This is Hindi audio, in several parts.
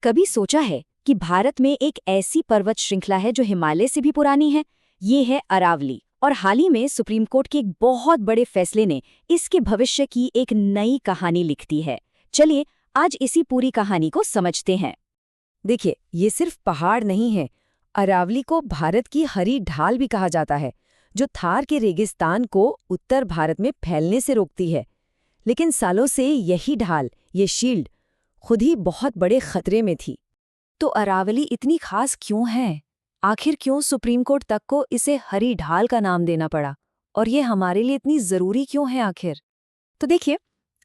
कभी सोचा है कि भारत में एक ऐसी पर्वत श्रृंखला है जो हिमालय से भी पुरानी है? ये है अरावली। और हाल ही में सुप्रीम कोर्ट के एक बहुत बड़े फैसले ने इसके भविष्य की एक नई कहानी लिख दी है। चलिए आज इसी पूरी कहानी को समझते हैं। देखिए, ये सिर्फ पहाड़ नहीं है। अरावली को भारत की हरी ढाल भी कहा जाता है, जो थार के रेगिस्तान को उत्तर भारत में फैलने से रोकती है। लेकिन सालों से यही ढाल, ये शील्ड, खुद ही बहुत बड़े खतरे में थी। तो अरावली इतनी खास क्यों है? आखिर क्यों सुप्रीम कोर्ट तक को इसे हरी ढाल का नाम देना पड़ा? और ये हमारे लिए इतनी जरूरी क्यों है आखिर? तो देखिए,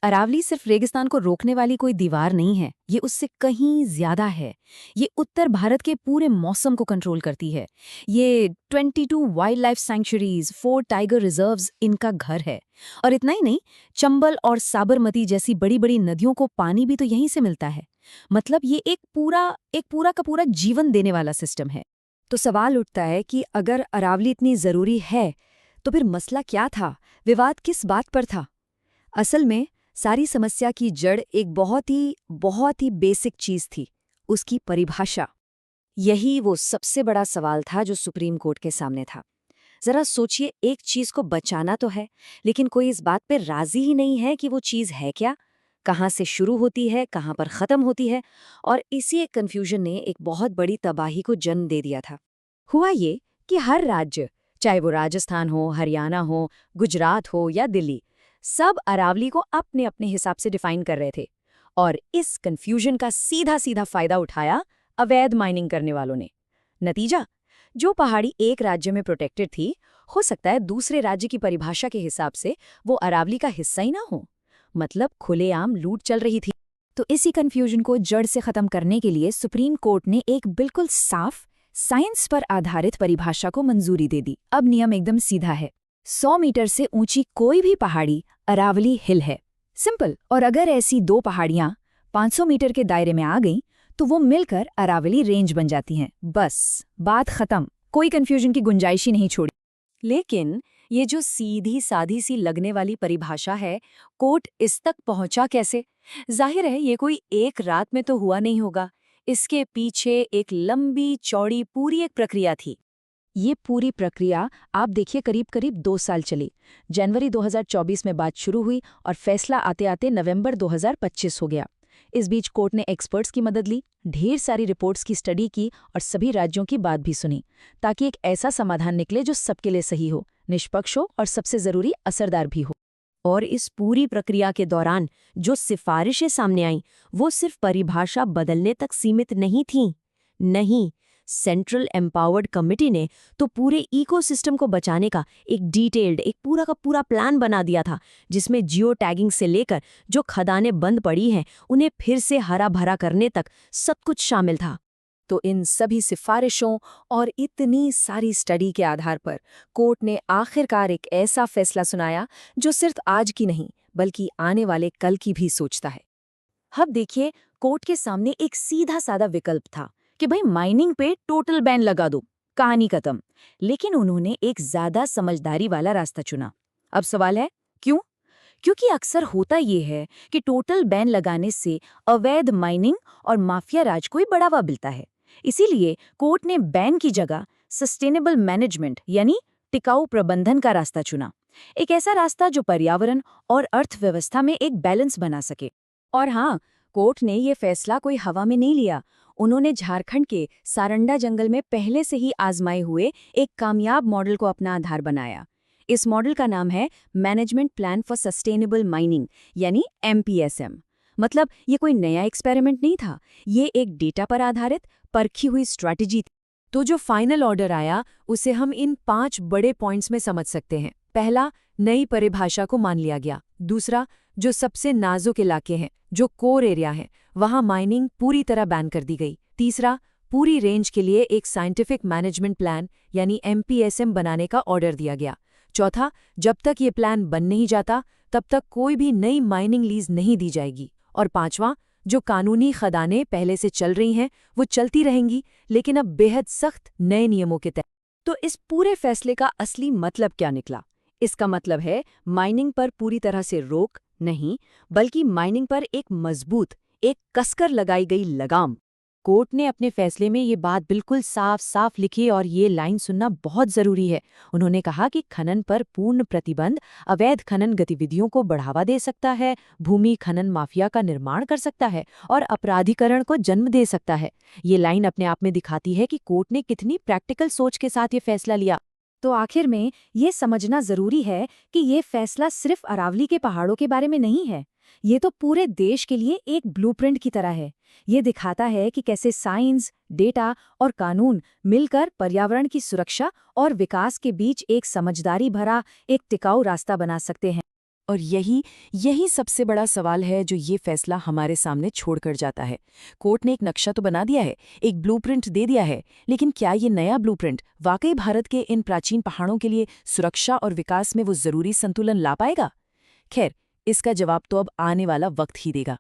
अरावली सिर्फ रेगिस्तान को रोकने वाली कोई दीवार नहीं है, ये उससे कहीं ज्यादा है। ये उत्तर भारत के पूरे मौसम को कंट्रोल करती है। ये 22 wild life sanctuaries, 4 tiger reserves इनका घर है। और इतना ही नहीं, चंबल और साबरमती जैसी बड़ी बड़ी नदियों को पानी भी तो यहीं से मिलता है। मतलब ये एक पूरा का पूरा जीवन देने वाला सिस्टम है। तो सवाल उठता है कि अगर अरावली इतनी जरूरी है, तो फिर मसला क्या था? विवाद किस बात पर था? असल में सारी समस्या की जड़ एक बहुत ही बेसिक चीज थी, उसकी परिभाषा। यही वो सबसे बड़ा सवाल था जो सुप्रीम कोर्ट के सामने था। जरा सोचिए, एक चीज को बचाना तो है, लेकिन कोई इस बात पर राजी ही नहीं है कि वो चीज है क्या, कहाँ से शुरू होती है, कहाँ पर खत्म होती है। और इसी एक कन्फ्यूजन ने एक बहुत बड़ी तबाही को जन्म दे दिया था। हुआ ये कि हर राज्य, चाहे वो राजस्थान हो, हरियाणा हो, गुजरात हो या दिल्ली, सब अरावली को अपने अपने हिसाब से डिफाइन कर रहे थे। और इस कंफ्यूजन का सीधा सीधा फायदा उठाया अवैध माइनिंग करने वालों ने। नतीजा, जो पहाड़ी एक राज्य में प्रोटेक्टेड थी, हो सकता है दूसरे राज्य की परिभाषा के हिसाब से वो अरावली का हिस्सा ही ना हो। मतलब खुलेआम लूट चल रही थी। तो इसी कंफ्यूजन को जड़ से खत्म करने के लिए सुप्रीम कोर्ट ने एक बिल्कुल साफ, साइंस पर आधारित परिभाषा को मंजूरी दे दी। अब नियम एकदम सीधा है, 100 मीटर से ऊंची कोई भी पहाड़ी अरावली हिल है। सिंपल। और अगर ऐसी 2 पहाड़ियां 500 मीटर के दायरे में आ गईं, तो वो मिलकर अरावली रेंज बन जाती हैं। बस बात खत्म, कोई कंफ्यूजन की गुंजाइश ही नहीं छोड़ी। लेकिन ये जो सीधी साधी सी लगने वाली परिभाषा है, कोर्ट इस तक पहुंचा कैसे? जाहिर है ये कोई एक रात में तो हुआ नहीं होगा। इसके पीछे एक लंबी चौड़ी पूरी एक प्रक्रिया थी। ये पूरी प्रक्रिया आप देखिए करीब करीब 2 साल चली। जनवरी 2024 में बात शुरू हुई और फैसला आते आते नवंबर 2025 हो गया। इस बीच कोर्ट ने एक्सपर्ट्स की मदद ली, ढेर सारी रिपोर्ट्स की स्टडी की और सभी राज्यों की बात भी सुनी, ताकि एक ऐसा समाधान निकले जो सबके लिए सही हो, निष्पक्ष हो और सबसे जरूरी असरदार भी हो। और इस पूरी प्रक्रिया के दौरान जो सिफारिशें सामने आईं, वो सिर्फ परिभाषा बदलने तक सीमित नहीं थीं। नहीं, सेंट्रल एम्पावर्ड कमिटी ने तो पूरे इकोसिस्टम को बचाने का एक पूरा का पूरा प्लान बना दिया था, जिसमें जियो टैगिंग से लेकर जो खदानें बंद पड़ी हैं उन्हें फिर से हरा भरा करने तक सब कुछ शामिल था। तो इन सभी सिफारिशों और इतनी सारी स्टडी के आधार पर कोर्ट ने आखिरकार एक ऐसा फैसला सुनाया जो सिर्फ आज की नहीं बल्कि आने वाले कल की भी सोचता है। अब देखिए, कोर्ट के सामने एक सीधा सादा विकल्प था कि भाई माइनिंग पे टोटल बैन लगा दो, कहानी खत्म। लेकिन उन्होंने एक ज्यादा समझदारी वाला रास्ता चुना। अब सवाल है, क्यों? क्योंकि अक्सर होता ये है कि टोटल बैन लगाने से अवैध माइनिंग और माफिया राज को ही बढ़ावा मिलता है। इसीलिए कोर्ट ने बैन की जगह सस्टेनेबल मैनेजमेंट यानी टिकाऊ प्रबंधन का रास्ता चुना। एक ऐसा रास्ता जो पर्यावरण और अर्थव्यवस्था में एक बैलेंस बना सके। और हाँ, कोर्ट ने ये फैसला कोई हवा में नहीं लिया। उन्होंने झारखंड के सारंडा जंगल में पहले से ही आजमाए हुए एक कामयाब मॉडल को अपना आधार बनाया। इस मॉडल का नाम है management plan for sustainable mining यानी MPSM। मतलब ये कोई नया एक्सपेरिमेंट नहीं था, ये एक डेटा पर आधारित परखी हुई स्ट्रैटेजी थी। तो जो फाइनल ऑर्डर आया उसे हम इन 5 बड़े पॉइंट्स में समझ सकते हैं। पहला, नई परिभाषा को मान लिया गया। दूसरा, जो सबसे नाजुक इलाके हैं, जो कोर एरिया हैं, वहां माइनिंग पूरी तरह बैन कर दी गई। तीसरा, पूरी रेंज के लिए एक साइंटिफिक मैनेजमेंट प्लान यानी MPSM बनाने का ऑर्डर दिया गया। चौथा, जब तक ये प्लान बन नहीं जाता तब तक कोई भी नई माइनिंग लीज नहीं दी जाएगी। और पांचवां, जो कानूनी खदानें पहले से चल रही हैं वो चलती रहेंगी, लेकिन अब बेहद सख्त नए नियमों के तहत। तो इस पूरे फैसले का असली मतलब क्या निकला? इसका मतलब है माइनिंग पर पूरी तरह से रोक नहीं, बल्कि माइनिंग पर एक मजबूत, एक कसकर लगाई गई लगाम। कोर्ट ने अपने फैसले में ये बात बिल्कुल साफ साफ लिखी और ये लाइन सुनना बहुत जरूरी है। उन्होंने कहा कि खनन पर पूर्ण प्रतिबंध अवैध खनन गतिविधियों को बढ़ावा दे सकता है, भूमि खनन माफिया का निर्माण कर सकता है और अपराधीकरण को जन्म दे सकता है। ये लाइन अपने आप में दिखाती है कि कोर्ट ने कितनी प्रैक्टिकल सोच के साथ ये फैसला लिया। तो आखिर में ये समझना जरूरी है कि ये फैसला सिर्फ अरावली के पहाड़ों के बारे में नहीं है। ये तो पूरे देश के लिए एक ब्लूप्रिंट की तरह है। ये दिखाता है कि कैसे साइंस, डेटा और कानून मिलकर पर्यावरण की सुरक्षा और विकास के बीच एक समझदारी भरा, एक टिकाऊ रास्ता बना सकते हैं। और यही सबसे बड़ा सवाल है जो ये फैसला हमारे सामने छोड़कर जाता है। कोर्ट ने एक नक्शा तो बना दिया है, एक ब्लूप्रिंट दे दिया है, लेकिन क्या ये नया ब्लूप्रिंट वाकई भारत के इन प्राचीन पहाड़ों के लिए सुरक्षा और विकास में वो जरूरी संतुलन ला पाएगा? खैर, इसका जवाब तो अब आने वाला वक्त ही देगा।